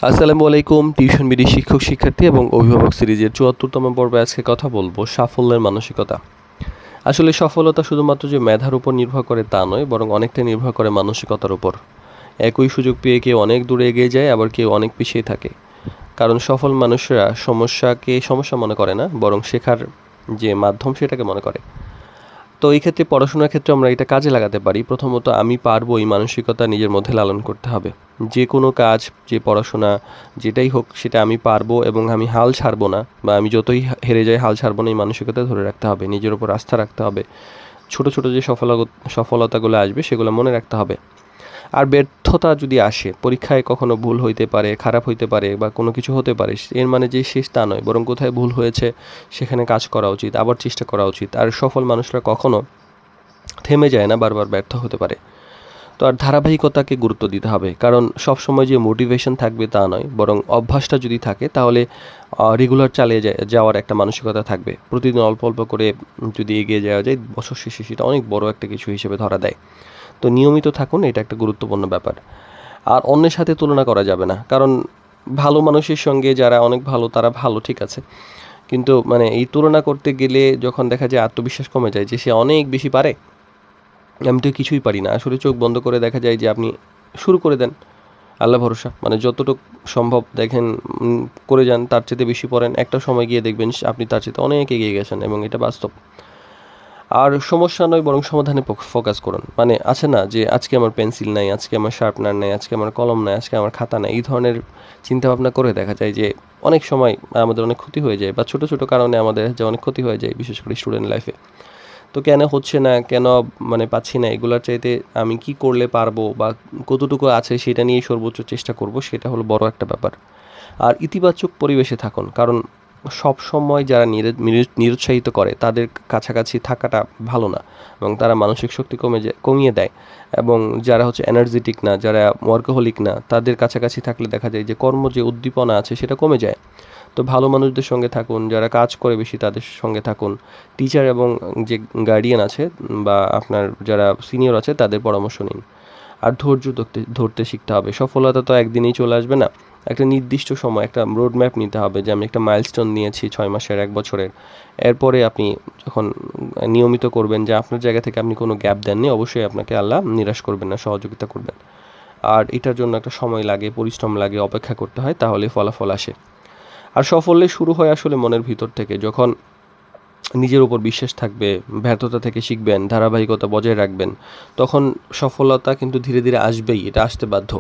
আসসালামু আলাইকুম। Tuition BD শিক্ষক শিক্ষার্থী এবং অভিভাবক সিরিজের ৭৪তম পর্বে আজকে কথা বলবো সাফল্যের মানসিকতা। আসলে সফলতা শুধুমাত্র যে মেধার উপর নির্ভর করে তা নয়, বরং অনেকটা নির্ভর করে মানসিকতার উপর। একই সুযোগ পেয়ে কেউ অনেক দূরে এগিয়ে যায়, আবার কেউ অনেক পিছিয়ে থাকে। কারণ সফল মানুষরা সমস্যাকে সমস্যা মনে করে না, বরং শেখার যে মাধ্যম সেটাকে মনে করে। তো এই ক্ষেত্রে পড়াশোনার ক্ষেত্রে আমরা এটা কাজে লাগাতে পারি। প্রথমত আমি পারবো এই মানসিকতা নিজের মধ্যে লালন করতে হবে। যে কোনো কাজ, যে পড়াশোনা যেটাই হোক সেটা আমি পারবো এবং আমি হাল ছাড়বো না, বা আমি যতই হেরে যাই হাল ছাড়বো না, এই মানসিকতা ধরে রাখতে হবে। নিজের উপর আস্থা রাখতে হবে। ছোট ছোট যে সফলতাগুলো আসবে সেগুলো মনে রাখতে হবে। আর ব্যর্থতা যদি আসে, পরীক্ষায় কখনো ভুল হইতে পারে, খারাপ হইতে পারে বা কোনো কিছু হতে পারে, এর মানে যে শেষ তা নয়, বরং কোথায় ভুল হয়েছে সেখানে কাজ করা উচিত, আবার চেষ্টা করা উচিত। আর সফল মানুষরা কখনো থেমে যায় না, বারবার ব্যর্থ হতে পারে। তো আর ধারাবাহিকতাকে গুরুত্ব দিতে হবে, কারণ সবসময় যে মোটিভেশন থাকবে তা নয়, বরং অভ্যাসটা যদি থাকে তাহলে রেগুলার চালিয়ে যাওয়ার একটা মানসিকতা থাকবে। প্রতিদিন অল্প অল্প করে যদি এগিয়ে যাওয়া যায়, বছর শেষে সেটা অনেক বড় একটা কিছু হিসেবে ধরা দেয়। তো নিয়মিত থাকুন, এটা একটা গুরুত্বপূর্ণ ব্যাপার। আর অন্যের সাথে তুলনা করা যাবে না, কারণ ভালো মানুষের সঙ্গে যারা অনেক ভালো তারা ভালো, ঠিক আছে, কিন্তু মানে এই তুলনা করতে গেলে যখন দেখা যায় আত্মবিশ্বাস কমে যায়, যে সে অনেক বেশি পারে, আমি তো কিছুই পারি না, আসলে চোখ বন্ধ করে দেখা যায় যে আপনি শুরু করে দেন। আল্লাহ ভরসা, মানে যতটুকু সম্ভব দেখেন, করে যান, তার চেয়ে বেশি পড়েন, একটা সময় গিয়ে দেখবেন আপনি তার চেয়ে অনেক এগিয়ে গেছেন, এবং এটা বাস্তব। আর সমস্যা নয়, বরং সমাধানে ফোকাস করুন। মানে আছে না যে আজকে আমার পেন্সিল নাই, আজকে আমার শার্পনার নাই, আজকে আমার কলম নাই, আজকে আমার খাতা নাই, এই ধরনের চিন্তাভাবনা করে দেখা যায় যে অনেক সময় আমাদের অনেক ক্ষতি হয়ে যায়, বা ছোটো ছোটো কারণে আমাদের যে অনেক ক্ষতি হয়ে যায়, বিশেষ করে স্টুডেন্ট লাইফে। তো কেন হচ্ছে না, কেন মানে পাচ্ছি না, এগুলোর চাইতে আমি কি করলে পারবো বা কতটুকু আছে সেটা নিয়েই সর্বোচ্চ চেষ্টা করব, সেটা হলো বড় একটা ব্যাপার। আর ইতিবাচক পরিবেশে থাকুন, কারণ সব সময় যারা নিরুৎসাহিত করে তাদের কাছাকাছি থাকাটা ভালো না, এবং তারা মানসিক শক্তি কমিয়ে দেয়। এবং যারা হচ্ছে এনার্জেটিক না, যারা ওয়ার্কাহলিক না, তাদের কাছাকাছি থাকলে দেখা যায় যে কর্ম যে উদ্দীপনা আছে সেটা কমে যায়। তো ভালো মানুষদের সঙ্গে থাকুন, যারা কাজ করে বেশি তাদের সঙ্গে থাকুন। টিচার এবং যে গার্ডিয়ান আছে বা আপনার যারা সিনিয়র আছে তাদের পরামর্শ নিন। আর ধৈর্য ধরতে ধরতে শিখতে হবে। সফলতা তো একদিনেই চলে আসবে না। একটা নির্দিষ্ট সময় একটা রোড ম্যাপ নিতে হবে, যে আমি একটা মাইলস্টোন নিয়েছি ৬ মাসের, ১ বছরের। এরপরে আপনি যখন নিয়মিত করবেন, যে আপনার জায়গা থেকে আপনি কোনো গ্যাপ দেননি, অবশ্যই আপনাকে আল্লাহ নিরাশ করবেন না, সহযোগিতা করবেন। আর এটার জন্য একটা সময় লাগে, পরিশ্রম লাগে, অপেক্ষা করতে হয়, তাহলে ফলাফল আসে। আর সাফল্যের শুরু হয় আসলে মনের ভিতর থেকে। যখন নিজের উপর বিশ্বাস থাকবে, ব্যর্থতা থেকে শিখবেন, ধারাবাহিকতা বজায় রাখবেন, তখন সফলতা কিন্তু ধীরে ধীরে আসবেই, এটা আসতে বাধ্য।